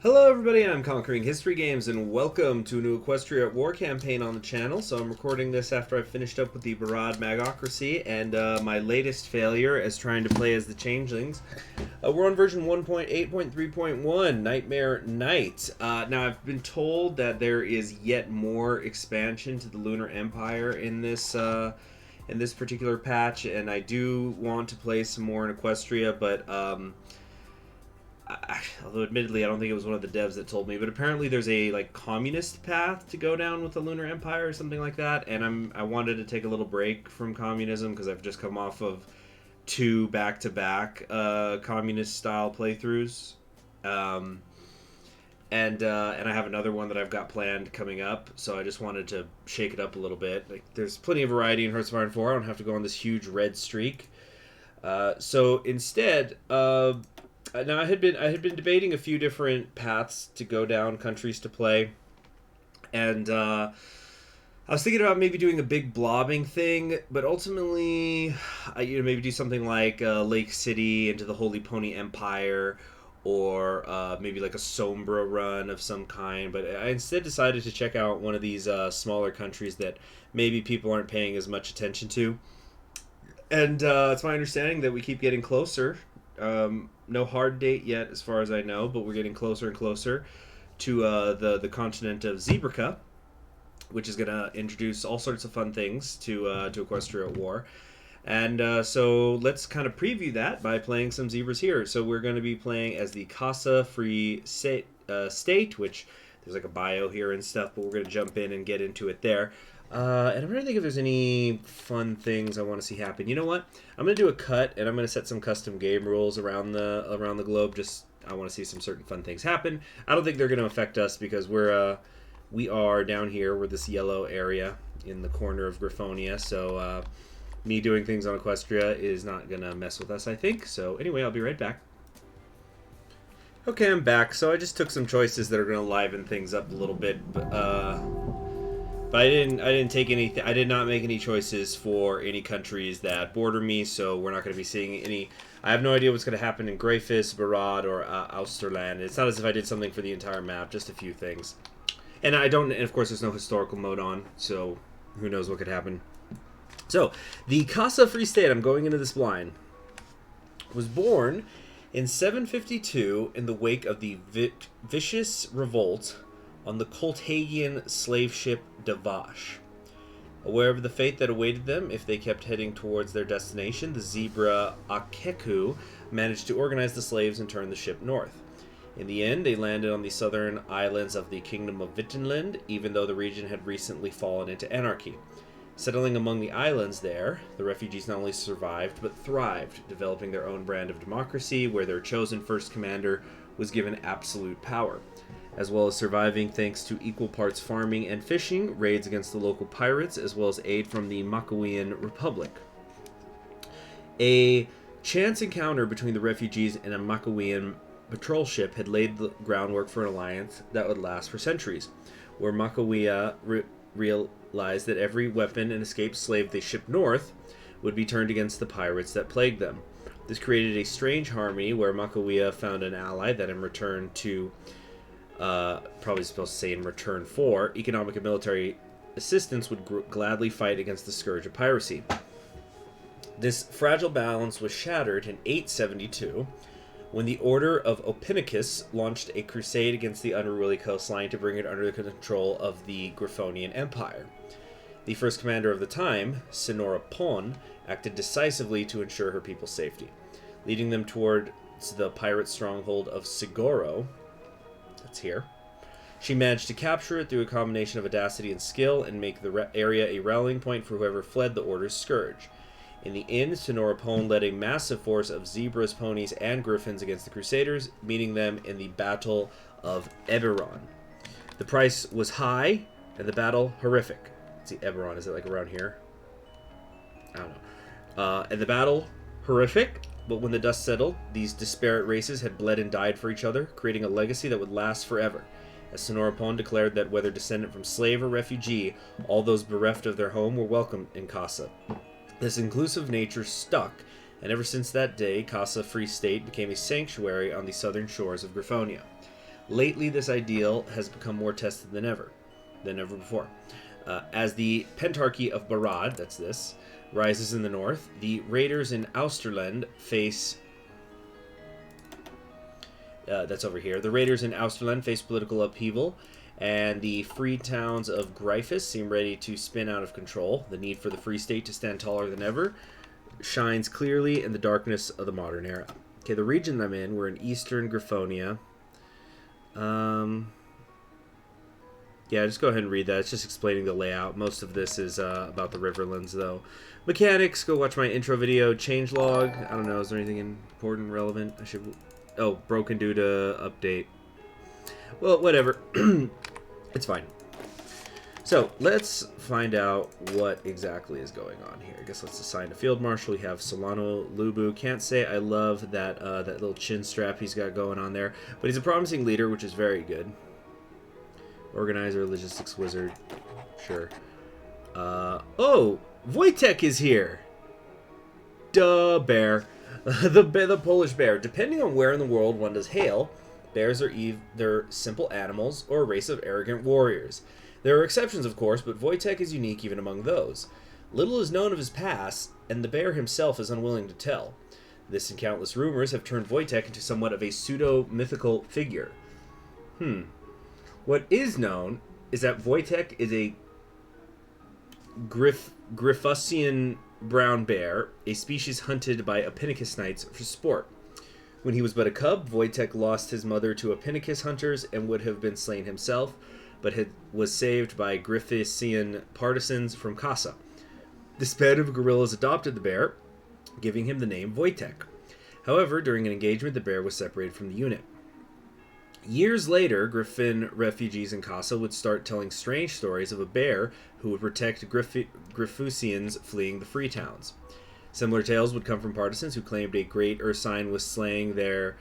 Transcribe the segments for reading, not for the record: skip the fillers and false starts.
Hello everybody, I'm Conquering History Games, and welcome to a new Equestria War campaign on the channel. So I'm recording this after I finished up with the Barad Magocracy and my latest failure as trying to play as the Changelings. We're on version 1.8.3.1, Nightmare Night. Now I've been told that there is yet more expansion to the Lunar Empire in this particular patch, and I do want to play some more in Equestria, but although admittedly I don't think it was one of the devs that told me, but apparently there's a communist path to go down with the Lunar Empire or something like that, and I wanted to take a little break from communism because I've just come off of two back-to-back communist style playthroughs, and I have another one that I've got planned coming up, so I just wanted to shake it up a little bit. There's plenty of variety in Hearts of Iron 4. I don't have to go on this huge red streak. So instead, now I had been debating a few different paths to go down, countries to play, and I was thinking about maybe doing a big blobbing thing, but ultimately, maybe do something like Lake City into the Holy Pony Empire, or maybe like a Sombra run of some kind. But I instead decided to check out one of these smaller countries that maybe people aren't paying as much attention to, and it's my understanding that we keep getting closer. No hard date yet, as far as I know, but we're getting closer and closer to the continent of Zebraca, which is going to introduce all sorts of fun things to Equestria War. And so let's kind of preview that by playing some zebras here. So we're going to be playing as the Kasa Free State, which there's like a bio here and stuff, but we're going to jump in and get into it there. And I'm trying to think if there's any fun things I want to see happen. You know what? I'm going to do a cut, and I'm going to set some custom game rules around the globe. Just I want to see some certain fun things happen. I don't think they're going to affect us because we are down here. We're this yellow area in the corner of Griffonia. So me doing things on Equestria is not going to mess with us, I think. So anyway, I'll be right back. Okay, I'm back. So I just took some choices that are going to liven things up a little bit. But I didn't take anything. I did not make any choices for any countries that border me, so we're not going to be seeing any. I have no idea what's going to happen in Greyfis, Barad, or Austerland. It's not as if I did something for the entire map, just a few things. And and of course, there's no historical mode on, so who knows what could happen. So, the Kasa Free State, I'm going into this blind, was born in 752 in the wake of the vicious revolt on the Coltagian slave ship Davash. Aware of the fate that awaited them if they kept heading towards their destination, the zebra Akeku managed to organize the slaves and turn the ship north. In the end, they landed on the southern islands of the Kingdom of Vittenland, even though the region had recently fallen into anarchy. Settling among the islands there, the refugees not only survived, but thrived, developing their own brand of democracy where their chosen first commander was given absolute power, as well as surviving thanks to equal parts farming and fishing, raids against the local pirates, as well as aid from the Makawian Republic. A chance encounter between the refugees and a Makawian patrol ship had laid the groundwork for an alliance that would last for centuries, where Makawia realized that every weapon and escaped slave they shipped north would be turned against the pirates that plagued them. This created a strange harmony where Makawia found an ally that in return to probably supposed to say in return for economic and military assistance would gladly fight against the scourge of piracy. This fragile balance was shattered in 872 when the Order of Oppinicus launched a crusade against the unruly coastline to bring it under the control of the Griffonian Empire. The first commander of the time, Senora Pon, acted decisively to ensure her people's safety, leading them towards the pirate stronghold of Sigoro. That's here. She managed to capture it through a combination of audacity and skill and make the area a rallying point for whoever fled the Order's scourge. In the end, Senora Pon led a massive force of zebras, ponies, and griffins against the Crusaders, meeting them in the Battle of Eberron. The price was high, and the battle horrific. Let's see, Eberron, is it like around here? I don't know. And the battle horrific, but when the dust settled, these disparate races had bled and died for each other, creating a legacy that would last forever. As Senora Pon declared that whether descendant from slave or refugee, all those bereft of their home were welcome in Kasa. This inclusive nature stuck, and ever since that day, Kasa Free State became a sanctuary on the southern shores of Griffonia. Lately, this ideal has become more tested than ever before. As the Pentarchy of Barad, that's this, rises in the north, the raiders in Austerland face... that's over here. The raiders in Austerland face political upheaval, and the free towns of Gryphus seem ready to spin out of control. The need for the Free State to stand taller than ever shines clearly in the darkness of the modern era. Okay, the region I'm in, we're in eastern Griffonia. Yeah, just go ahead and read that. It's just explaining the layout. Most of this is about the Riverlands, though. Mechanics, go watch my intro video. Changelog, I don't know, is there anything important, relevant? I should... Oh, broken due to update. Well, whatever. It's fine. So, let's find out what exactly is going on here. I guess let's assign a field marshal. We have Solano Lubu. Can't say I love that, that little chin strap he's got going on there. But he's a promising leader, which is very good. Organizer, logistics wizard. Sure. Oh! Wojtek is here! Duh, bear. the Polish bear. Depending on where in the world one does hail, bears are either simple animals or a race of arrogant warriors. There are exceptions, of course, but Wojtek is unique even among those. Little is known of his past, and the bear himself is unwilling to tell. This and countless rumors have turned Wojtek into somewhat of a pseudo-mythical figure. What is known is that Wojtek is a Griffossian brown bear, a species hunted by Apicius knights for sport. When he was but a cub, Wojtek lost his mother to Apicius hunters and would have been slain himself, but was saved by Griffossian partisans from Kasa. This band of guerrillas adopted the bear, giving him the name Wojtek. However, during an engagement, the bear was separated from the unit. Years later, Griffin refugees in Kasa would start telling strange stories of a bear who would protect Griffossians fleeing the free towns. Similar tales would come from partisans who claimed a great Ursine was slaying their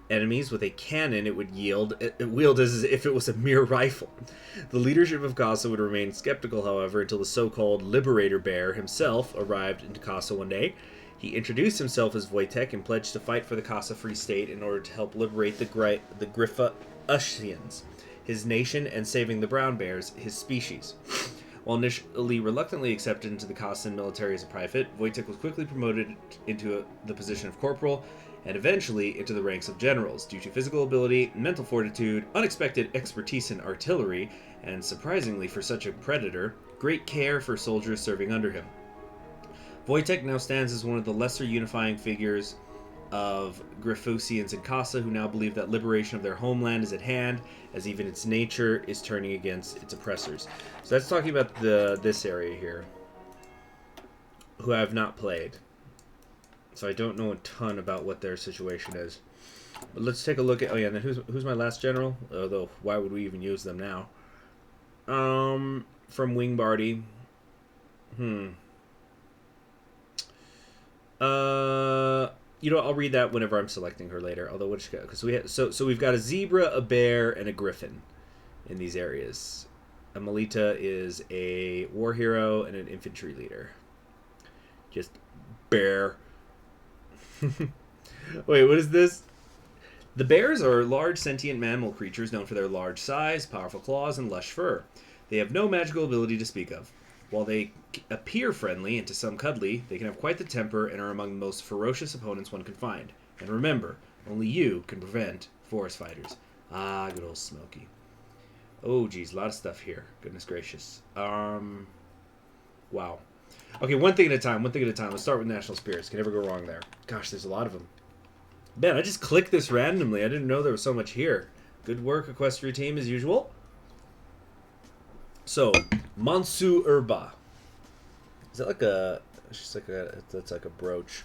enemies with a cannon it would wield as if it was a mere rifle. The leadership of Kasa would remain skeptical, however, until the so-called Liberator Bear himself arrived into Kasa one day. He introduced himself as Wojtek and pledged to fight for the Kasa Free State in order to help liberate the Griffossians, his nation, and saving the brown bears, his species. While initially reluctantly accepted into the Kasan military as a private, Wojtek was quickly promoted into the position of corporal and eventually into the ranks of generals due to physical ability, mental fortitude, unexpected expertise in artillery, and surprisingly for such a predator, great care for soldiers serving under him. Wojtek now stands as one of the lesser unifying figures of Griffossians in Kasa, who now believe that liberation of their homeland is at hand, as even its nature is turning against its oppressors. So that's talking about this area here, who I have not played. So I don't know a ton about what their situation is. But let's take a look at... Oh yeah, and then who's my last general? Although, why would we even use them now? From Wingbardy. You know, I'll read that whenever I'm selecting her later. Although, because we've got a zebra, a bear, and a griffin in these areas. A Melita is a war hero and an infantry leader. Just bear. Wait, what is this? The bears are large sentient mammal creatures known for their large size, powerful claws, and lush fur. They have no magical ability to speak of. While they appear friendly and to some cuddly, they can have quite the temper and are among the most ferocious opponents one can find. And remember, only you can prevent forest fighters. Ah, good old Smokey. Oh, geez, a lot of stuff here. Goodness gracious. Wow. Okay, one thing at a time. Let's start with National Spirits. Can never go wrong there. Gosh, there's a lot of them. Man, I just clicked this randomly. I didn't know there was so much here. Good work, Equestria team, as usual. So, Mansu Urba. Is that like a... It's just like a... That's like a brooch.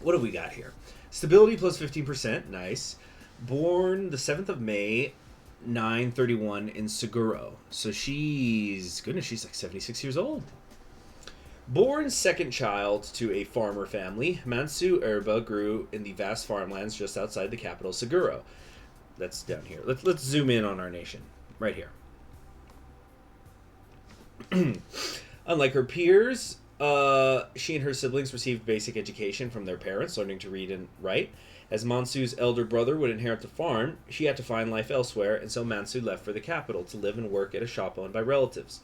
What do we got here? Stability plus 15%. Nice. Born the 7th of May, 931 in Seguro. So she's... Goodness, she's like 76 years old. Born second child to a farmer family, Mansu Urba grew in the vast farmlands just outside the capital, Seguro. That's down here. Let's zoom in on our nation. Right here. Unlike her peers, she and her siblings received basic education from their parents, learning to read and write. As Mansu's elder brother would inherit the farm, she had to find life elsewhere, and so Mansu left for the capital to live and work at a shop owned by relatives.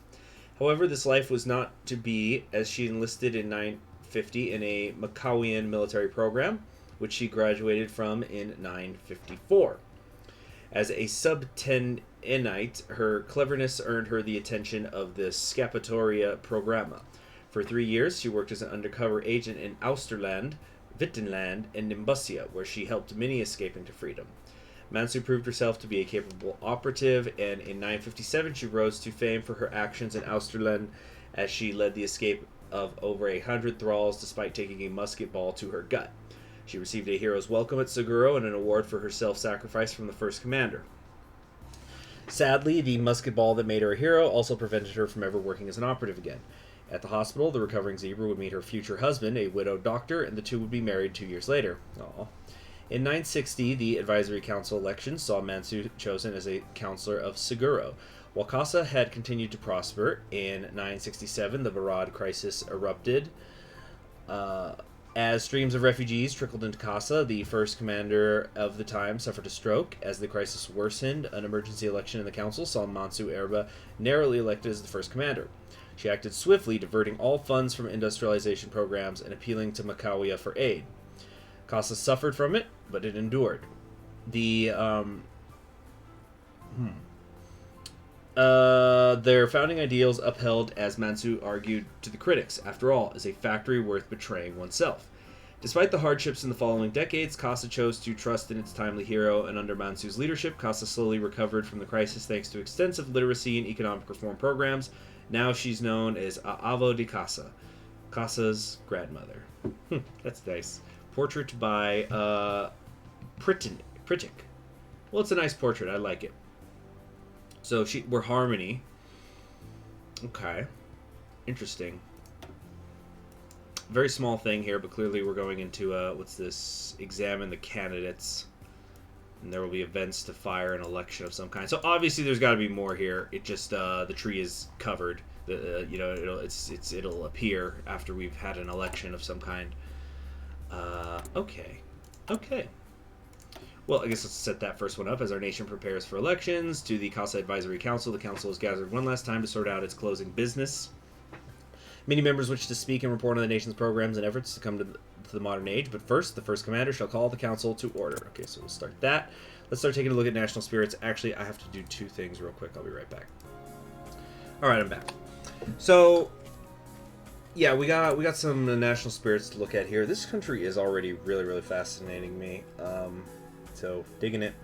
However, this life was not to be, as she enlisted in 950 in a Macawian military program, which she graduated from in 954. As a subtenenite, her cleverness earned her the attention of the Scapitoria Programma. For 3 years, she worked as an undercover agent in Austerland, Wittenland, and Nimbusia, where she helped many escaping to freedom. Mansu proved herself to be a capable operative, and in 957 she rose to fame for her actions in Austerland as she led the escape of over 100 thralls despite taking a musket ball to her gut. She received a hero's welcome at Seguro and an award for her self-sacrifice from the first commander. Sadly, the musket ball that made her a hero also prevented her from ever working as an operative again. At the hospital, the recovering Zebra would meet her future husband, a widowed doctor, and the two would be married 2 years later. Aww. In 960, the Advisory Council election saw Mansu chosen as a counselor of Seguro. While Kasa had continued to prosper, in 967 the Barad crisis erupted. As streams of refugees trickled into Kasa, the first commander of the time suffered a stroke. As the crisis worsened, an emergency election in the council saw Mansu Erba narrowly elected as the first commander. She acted swiftly, diverting all funds from industrialization programs and appealing to Macawia for aid. Kasa suffered from it, but it endured. Their founding ideals upheld, as Mansu argued to the critics, after all, is a factory worth betraying oneself. Despite the hardships in the following decades, Kasa chose to trust in its timely hero, and under Mansu's leadership, Kasa slowly recovered from the crisis thanks to extensive literacy and economic reform programs. Now she's known as Avo de Kasa, Kasa's grandmother. That's nice. Portrait by Pritik. Well, it's a nice portrait. I like it. So we're Harmony. Okay. Interesting. Very small thing here, but clearly we're going into, what's this? Examine the candidates. And there will be events to fire an election of some kind. So obviously there's got to be more here. It just, the tree is covered. It'll appear after we've had an election of some kind. Okay. Well, I guess let's set that first one up. As our nation prepares for elections, to the Kasa Advisory Council, the council is gathered one last time to sort out its closing business. Many members wish to speak and report on the nation's programs and efforts to come to the modern age, but first, the first commander shall call the council to order. Okay, so we'll start that. Let's start taking a look at national spirits. Actually, I have to do two things real quick. I'll be right back. All right, I'm back. So, yeah, we got some national spirits to look at here. This country is already really, really fascinating me. So, digging it.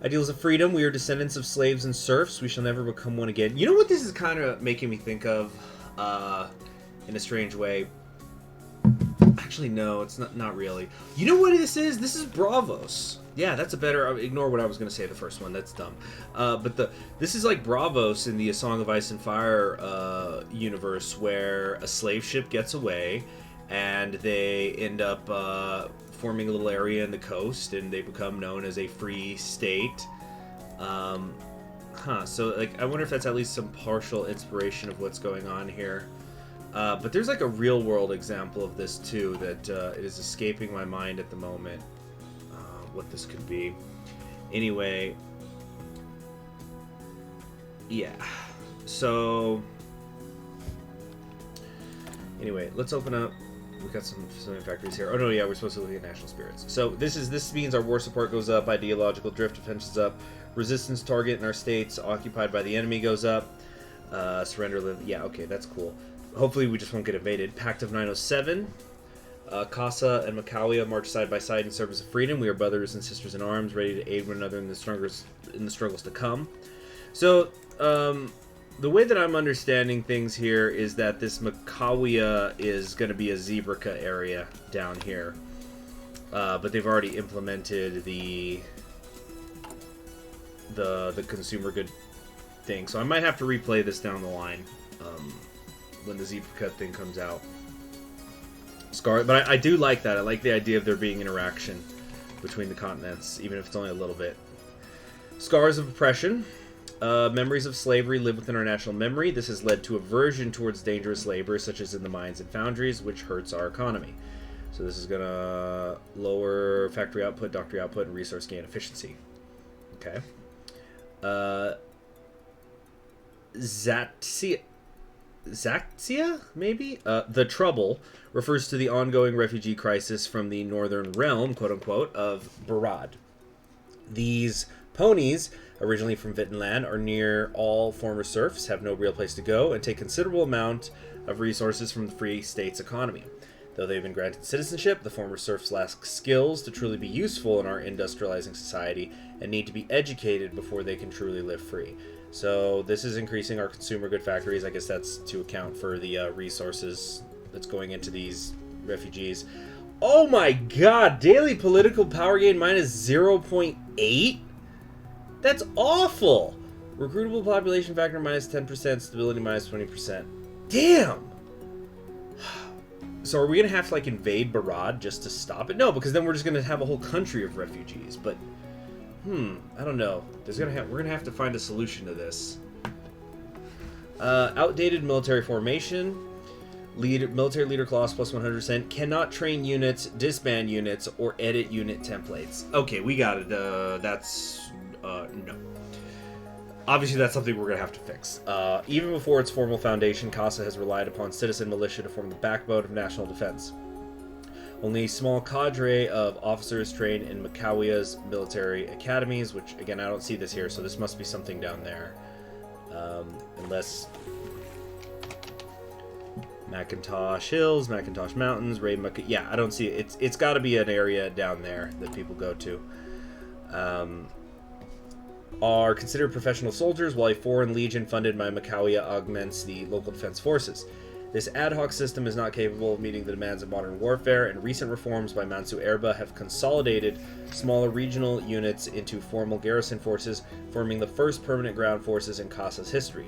Ideals of freedom. We are descendants of slaves and serfs. We shall never become one again. You know what this is kind of making me think of, in a strange way? Actually, no, it's not really. You know what this is? This is Bravos. Yeah, that's a better... Ignore what I was going to say the first one. That's dumb. But this is like Bravos in the A Song of Ice and Fire universe, where a slave ship gets away, and they end up forming a little area in the coast, and they become known as a free state. So, like, I wonder if that's at least some partial inspiration of what's going on here. But there's, like, a real-world example of this, too, that it is escaping my mind at the moment. What this could be. Anyway. Yeah. So... Anyway, let's open up. We've got some factories here. Oh, no, yeah, we're supposed to look at national spirits. So this means our war support goes up, ideological drift defense is up, resistance target in our states occupied by the enemy goes up, surrender, yeah, okay, that's cool. Hopefully we just won't get invaded. Pact of 907. Kasa and Macawia march side by side in service of freedom. We are brothers and sisters in arms, ready to aid one another in the struggles to come. So, the way that I'm understanding things here is that this Macawia is going to be a Zebraca area down here. But they've already implemented the consumer good thing. So I might have to replay this down the line when the Zebraca thing comes out. But I do like that. I like the idea of there being interaction between the continents, even if it's only a little bit. Scars of oppression. Memories of slavery live within our national memory. This has led to aversion towards dangerous labor, such as in the mines and foundries, which hurts our economy. So this is going to lower factory output, doctory output, and resource gain efficiency. Okay. Zaxia, maybe? The Trouble refers to the ongoing refugee crisis from the northern realm, quote-unquote, of Barad. These ponies, originally from Vittenland, are near all former serfs, have no real place to go, and take considerable amount of resources from the Free State's economy. Though they've been granted citizenship, the former serfs lack skills to truly be useful in our industrializing society and need to be educated before they can truly live free. So this is increasing our consumer good factories. I guess that's to account for the resources that's going into these refugees. Oh my god! Daily political power gain minus 0.8? That's awful! Recruitable population factor minus 10%, stability minus 20%. Damn! So are we going to have to, like, invade Barad just to stop it? No, because then we're just going to have a whole country of refugees. But, I don't know. We're going to have to find a solution to this. Outdated military formation. Military leader clause plus 100%. Cannot train units, disband units, or edit unit templates. Okay, we got it. No. Obviously, that's something we're going to have to fix. Even before its formal foundation, Kasa has relied upon citizen militia to form the backbone of national defense. Only a small cadre of officers trained in Makawia's military academies, which, again, I don't see this here, so this must be something down there. Unless... Macintosh Hills, Macintosh Mountains, yeah, I don't see it. It's got to be an area down there that people go to. Are considered professional soldiers, while a foreign legion funded by Makawia augments the local defense forces. This ad hoc system is not capable of meeting the demands of modern warfare, and recent reforms by Mansu Erba have consolidated smaller regional units into formal garrison forces, forming the first permanent ground forces in Kasa's history.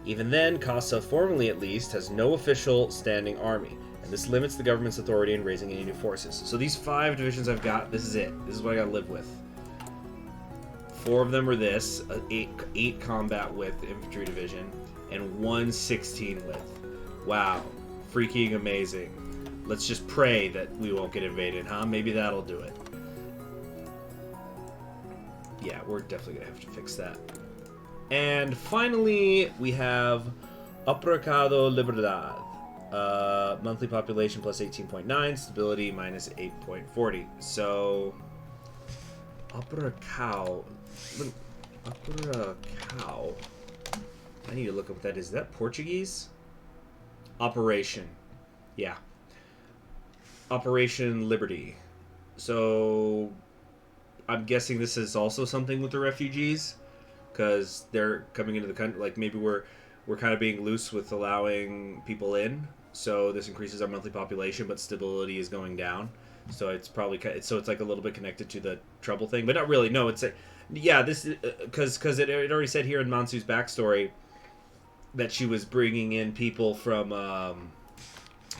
Even then, Kasa, formally at least, has no official standing army, and this limits the government's authority in raising any new forces. So these 5 divisions I've got, this is it. This is what I gotta live with. 4 of them are this, 8 combat width infantry division, and 1 16 width. Wow, freaking amazing. Let's just pray that we won't get invaded, huh? Maybe that'll do it. Yeah, we're definitely gonna have to fix that. And finally, we have Apricado Libertad. Monthly population plus 18.9, stability minus 8.40. So, Apricao. I need to look up what that is. Is that Portuguese? Operation. Yeah. Operation Liberty. So, I'm guessing this is also something with the refugees, because they're coming into the country. Like, maybe we're kind of being loose with allowing people in, so this increases our monthly population, but stability is going down. So it's probably it's like a little bit connected to the trouble thing, but not really. No, it's this because it already said here in Mansu's backstory that she was bringing in people from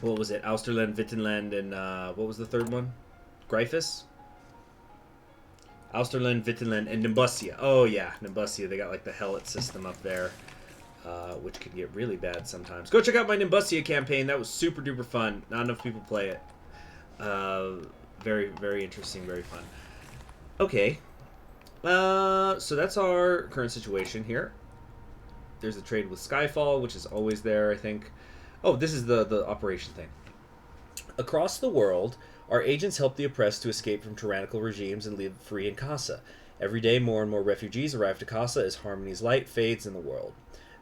what was it, Austerland, Vittenland, and what was the third one? Gryphus? Austerland, Vittenland, and Nimbusia. Oh yeah, Nimbusia. They got like the Hellet system up there, which can get really bad sometimes. Go check out my Nimbusia campaign. That was super duper fun. Not enough people play it. Very, very interesting, very fun. Okay. So that's our current situation here. There's a trade with Skyfall, which is always there, I think. Oh, this is the operation thing. Across the world, our agents help the oppressed to escape from tyrannical regimes and live free in Kasa. Every day, more and more refugees arrive to Kasa as harmony's light fades in the world.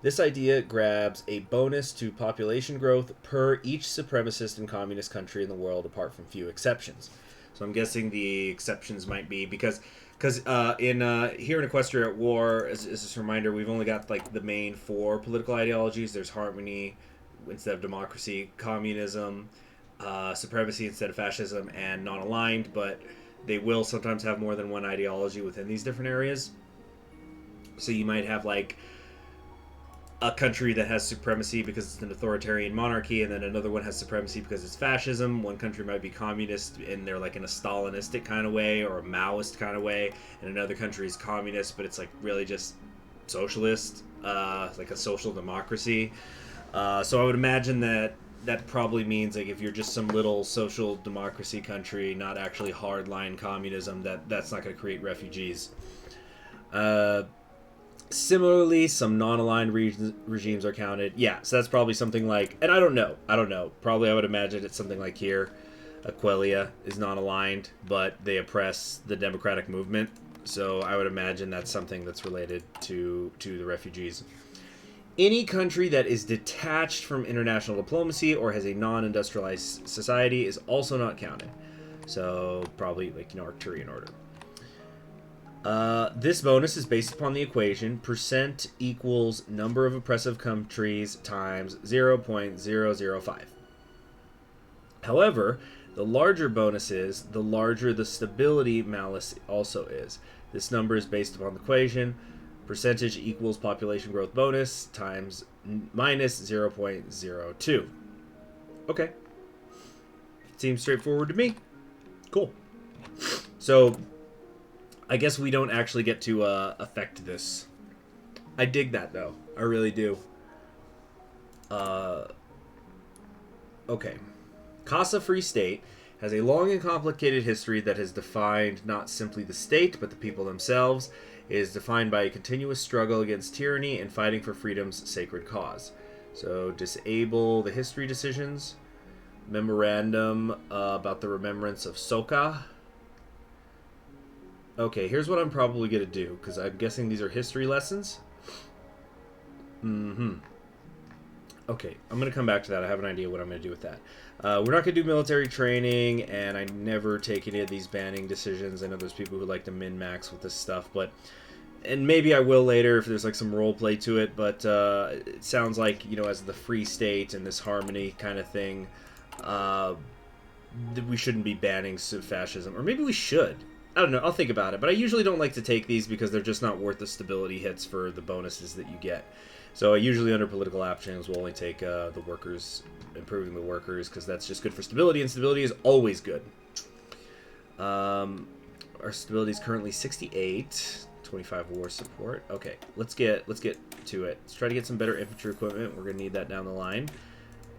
This idea grabs a bonus to population growth per each supremacist and communist country in the world, apart from few exceptions. So I'm guessing the exceptions might be because in here in Equestria at War, as a reminder, we've only got like the main 4 political ideologies. There's harmony instead of democracy, communism, supremacy instead of fascism, and non-aligned, but they will sometimes have more than one ideology within these different areas. So you might have like a country that has supremacy because it's an authoritarian monarchy, and then another one has supremacy because it's fascism. One country might be communist and they're like in a Stalinistic kind of way or a Maoist kind of way, and another country is communist but it's like really just socialist, like a social democracy. So I would imagine that that probably means like if you're just some little social democracy country, not actually hardline communism, that's not going to create refugees. Similarly, some non-aligned regimes are counted. Yeah, so that's probably something like, and I don't know. Probably I would imagine it's something like here. Aquila is non-aligned, but they oppress the democratic movement. So I would imagine that's something that's related to the refugees. Any country that is detached from international diplomacy or has a non-industrialized society is also not counted. So probably like, Arcturian order. This bonus is based upon the equation percent equals number of oppressive countries times 0.005. However, the larger bonus is, the larger the stability malus also is. This number is based upon the equation percentage equals population growth bonus times minus 0.02. Okay. Seems straightforward to me. Cool. So, I guess we don't actually get to affect this. I dig that, though. I really do. Okay. Kasa Free State has a long and complicated history that has defined not simply the state, but the people themselves. It is defined by a continuous struggle against tyranny and fighting for freedom's sacred cause. So, disable the history decisions. Memorandum about the remembrance of Soka. Okay, here's what I'm probably going to do, because I'm guessing these are history lessons. Okay, I'm going to come back to that. I have an idea what I'm going to do with that. We're not going to do military training, and I never take any of these banning decisions. I know there's people who like to min-max with this stuff, and maybe I will later if there's like some role play to it, but it sounds like, as the Free State and this harmony kind of thing, we shouldn't be banning fascism. Or maybe we should. I don't know. I'll think about it. But I usually don't like to take these because they're just not worth the stability hits for the bonuses that you get. So I usually under political options will only take the workers, improving the workers, because that's just good for stability, and stability is always good. Our stability is currently 68, 25 war support. Okay, let's get to it. Let's try to get some better infantry equipment. We're gonna need that down the line.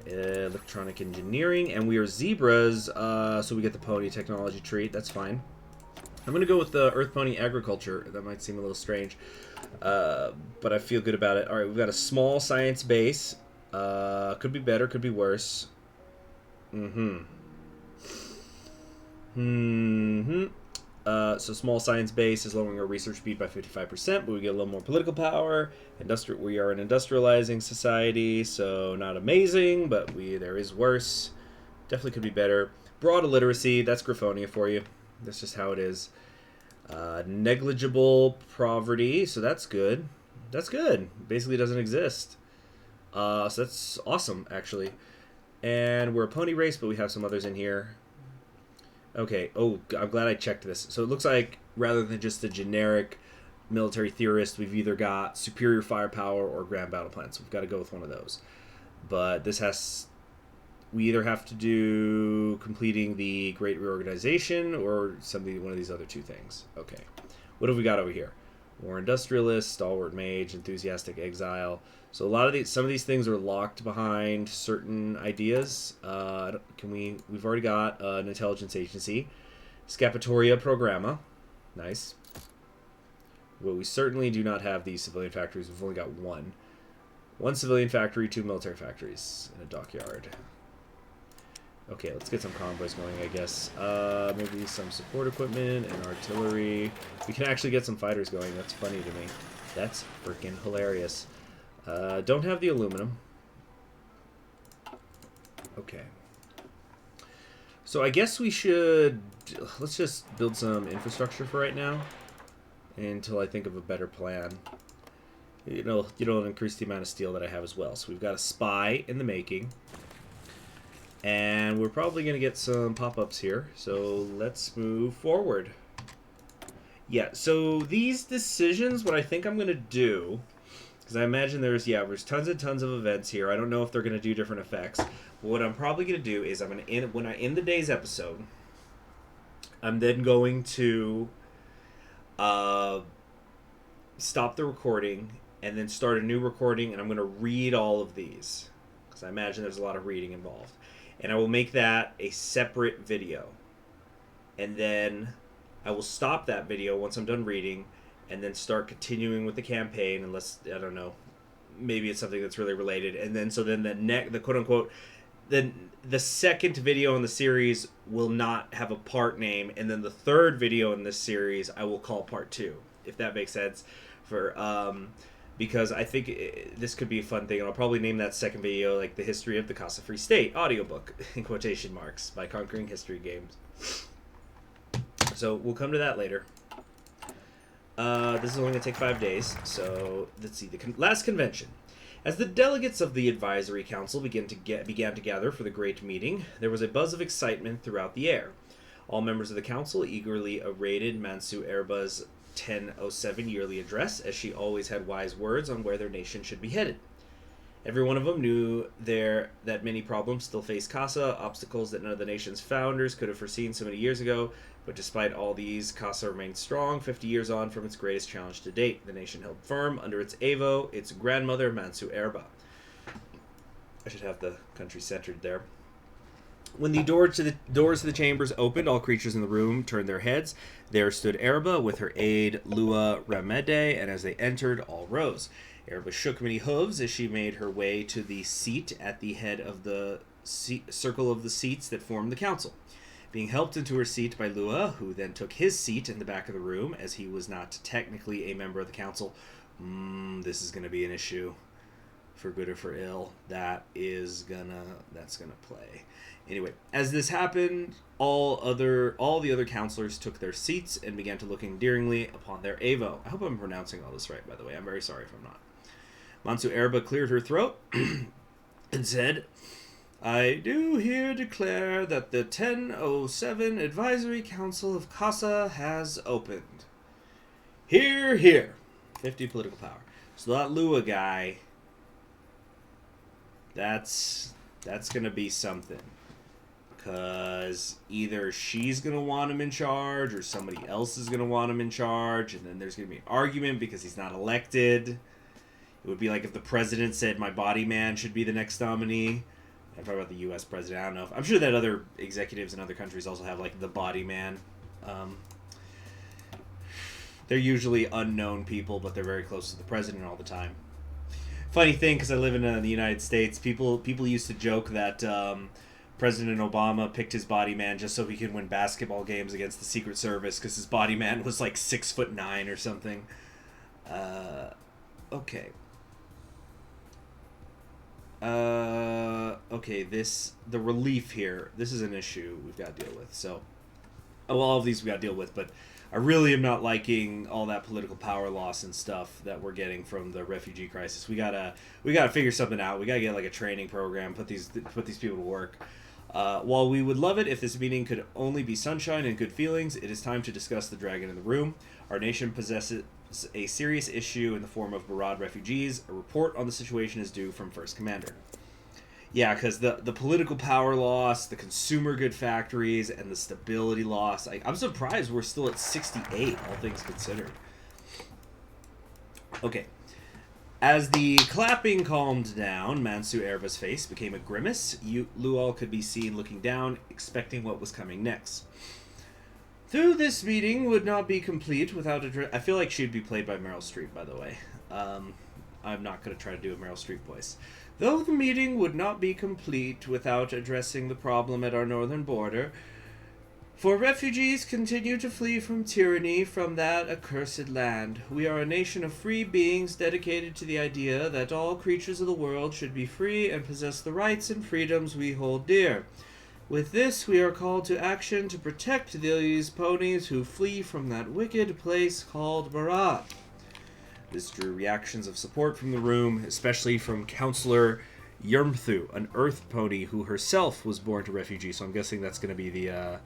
Electronic engineering, and we are zebras, so we get the pony technology trait. That's fine. I'm going to go with the Earth Pony Agriculture. That might seem a little strange, but I feel good about it. All right, we've got a small science base. Could be better, could be worse. So small science base is lowering our research speed by 55%, but we get a little more political power. We are an industrializing society, so not amazing, but there is worse. Definitely could be better. Broad illiteracy, that's Griffonia for you. That's just how it is. Negligible poverty, so that's good. That's good. Basically doesn't exist. So that's awesome, actually. And we're a pony race, but we have some others in here. Okay. Oh, I'm glad I checked this. So it looks like rather than just a generic military theorist, we've either got superior firepower or grand battle plan. So we've got to go with one of those. But we either have to do completing the Great Reorganization or one of these other two things. Okay. What have we got over here? War Industrialist, Stalwart Mage, Enthusiastic Exile. So some of these things are locked behind certain ideas. We've already got an intelligence agency. Scapatoria Programma. Nice. Well, we certainly do not have these civilian factories. We've only got one. One civilian factory, 2 military factories, and a dockyard. Okay, let's get some convoys going, I guess. Maybe some support equipment and artillery. We can actually get some fighters going. That's funny to me. That's freaking hilarious. Don't have the aluminum. Okay. So I guess we should... Let's just build some infrastructure for right now until I think of a better plan. It'll increase the amount of steel that I have as well. So we've got a spy in the making. And we're probably going to get some pop-ups here, so let's move forward. Yeah, so these decisions, what I think I'm going to do, because I imagine there's tons and tons of events here. I don't know if they're going to do different effects. But what I'm probably going to do is when I end the day's episode, I'm then going to stop the recording and then start a new recording, and I'm going to read all of these. because I imagine there's a lot of reading involved. And I will make that a separate video. And then I will stop that video once I'm done reading, and then start continuing with the campaign, unless, I don't know, maybe it's something that's really related. And then, so then the quote-unquote, then the second video in the series will not have a part name, and then the third video in this series I will call part 2, if that makes sense. Because I think this could be a fun thing, and I'll probably name that second video like The History of the Kasa Free State audiobook, in quotation marks, by Conquering History Games. So we'll come to that later. This is only going to take 5 days, so let's see. The last convention. As the delegates of the Advisory Council began to gather for the great meeting, there was a buzz of excitement throughout the air. All members of the council eagerly awaited Mansu Erba's 1007 yearly address, as she always had wise words on where their nation should be headed. Every one of them knew that many problems still faced Kasa, obstacles that none of the nation's founders could have foreseen so many years ago, but despite all these, Kasa remained strong 50 years on from its greatest challenge to date. The nation held firm under its Evo, its grandmother, Mansu Erba. I should have the country centered there. When the doors to the chambers opened, all creatures in the room turned their heads. There stood Erba with her aide, Lua Ramede, and as they entered, all rose. Erba shook many hooves as she made her way to the seat at the head of the circle of the seats that formed the council. Being helped into her seat by Lua, who then took his seat in the back of the room, as he was not technically a member of the council. This is going to be an issue, for good or for ill. That's gonna play. Anyway, as this happened, all the other counselors took their seats and began to look endearingly upon their Evo. I hope I'm pronouncing all this right, by the way. I'm very sorry if I'm not. Mansu Erba cleared her throat and said, "I do here declare that the 1007 Advisory Council of Kasa has opened." Hear, hear. 50 political power. So that Lua guy, that's going to be something. Because either she's going to want him in charge or somebody else is going to want him in charge. And then there's going to be an argument because he's not elected. It would be like if the president said my body man should be the next nominee. I'm talking about the U.S. president. I don't know. I'm sure that other executives in other countries also have like the body man. They're usually unknown people, but they're very close to the president all the time. Funny thing, because I live in the United States, people used to joke that President Obama picked his body man just so he could win basketball games against the Secret Service, because his body man was like 6'9" or something. Okay. Okay, the relief here, this is an issue we've got to deal with. So, all of these we've got to deal with, but I really am not liking all that political power loss and stuff that we're getting from the refugee crisis. We gotta figure something out. We gotta get like a training program, put these people to work. While we would love it if this meeting could only be sunshine and good feelings, it is time to discuss the dragon in the room. Our nation possesses a serious issue in the form of Barad refugees. A report on the situation is due from First Commander. Yeah, because the political power loss, the consumer good factories, and the stability loss. I'm surprised we're still at 68, all things considered. Okay. As the clapping calmed down, Mansu Erba's face became a grimace. Lual could be seen looking down, expecting what was coming next. Though this meeting would not be complete without I feel like she'd be played by Meryl Streep, by the way. I'm not going to try to do a Meryl Streep voice. Though the meeting would not be complete without addressing the problem at our northern border, for refugees continue to flee from tyranny from that accursed land. We are a nation of free beings dedicated to the idea that all creatures of the world should be free and possess the rights and freedoms we hold dear. With this, we are called to action to protect these ponies who flee from that wicked place called Barat. This drew reactions of support from the room, especially from Counselor Yermthu, an earth pony who herself was born to refugee. So I'm guessing that's going to be the...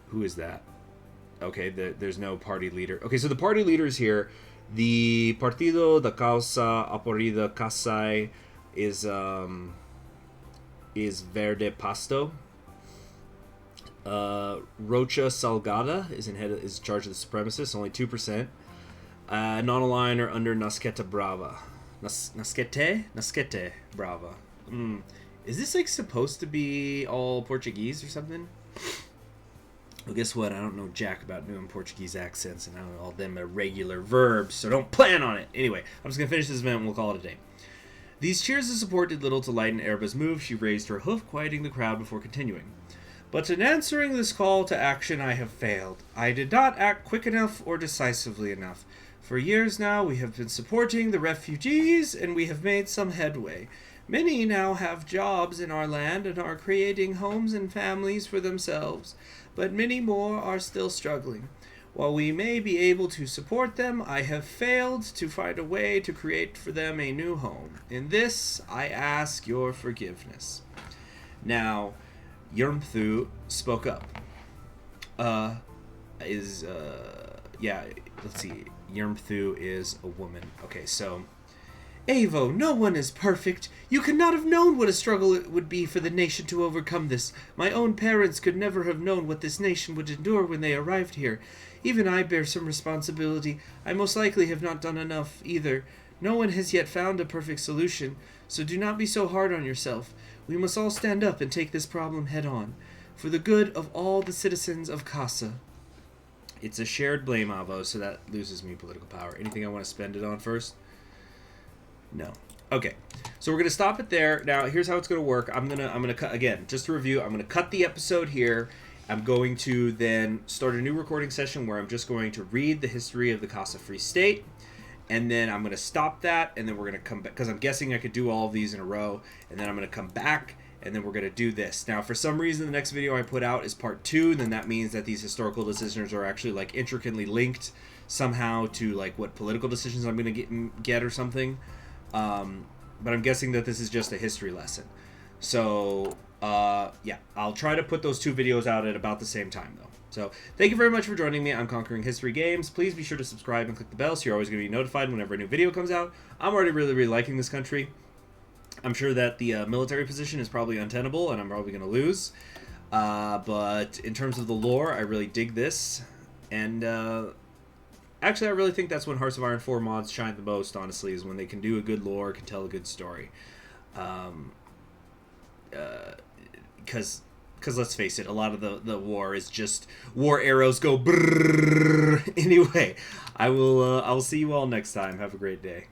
who is that? Okay, there's no party leader. Okay, so the party leaders here, the Partido da Causa Aporida Kasai is Verde Pasto. Rocha Salgada is in charge of the supremacists, only 2%. Non-aligned or under Nasqueta Brava. Nasquete Brava. Is this like supposed to be all Portuguese or something? Well, guess what? I don't know jack about doing Portuguese accents, and I don't know all them irregular verbs, so don't plan on it. Anyway, I'm just going to finish this event and we'll call it a day. These cheers of support did little to lighten Erba's move. She raised her hoof, quieting the crowd before continuing. But in answering this call to action, I have failed. I did not act quick enough or decisively enough. For years now, we have been supporting the refugees, and we have made some headway. Many now have jobs in our land and are creating homes and families for themselves, but many more are still struggling. While we may be able to support them, I have failed to find a way to create for them a new home. In this, I ask your forgiveness. Now, Yurmthu spoke up. Let's see. Yurmthu is a woman. Okay, so... Avo, no one is perfect. You could not have known what a struggle it would be for the nation to overcome this. My own parents could never have known what this nation would endure when they arrived here. Even I bear some responsibility. I most likely have not done enough either. No one has yet found a perfect solution, so do not be so hard on yourself. We must all stand up and take this problem head on, for the good of all the citizens of Kasa. It's a shared blame, Avo, so that loses me political power. Anything I want to spend it on first? No. Okay. So we're gonna stop it there. Now here's how it's gonna work. I'm gonna cut again, just to review, I'm gonna cut the episode here. I'm going to then start a new recording session where I'm just going to read the history of the Kasa Free State. And then I'm going to stop that, and then we're going to come back, because I'm guessing I could do all of these in a row, and then I'm going to come back, and then we're going to do this. Now, for some reason, the next video I put out is part 2, then that means that these historical decisions are actually, like, intricately linked somehow to, like, what political decisions I'm going to get or something. But I'm guessing that this is just a history lesson. So, yeah, I'll try to put those 2 videos out at about the same time, though. So, thank you very much for joining me. I'm Conquering History Games. Please be sure to subscribe and click the bell so you're always going to be notified whenever a new video comes out. I'm already really, really liking this country. I'm sure that the military position is probably untenable, and I'm probably going to lose. But in terms of the lore, I really dig this. And, actually, I really think that's when Hearts of Iron 4 mods shine the most, honestly, is when they can do a good lore, can tell a good story. Because let's face it, a lot of the war is just war arrows go brrrr. Anyway, I will see you all next time. Have a great day.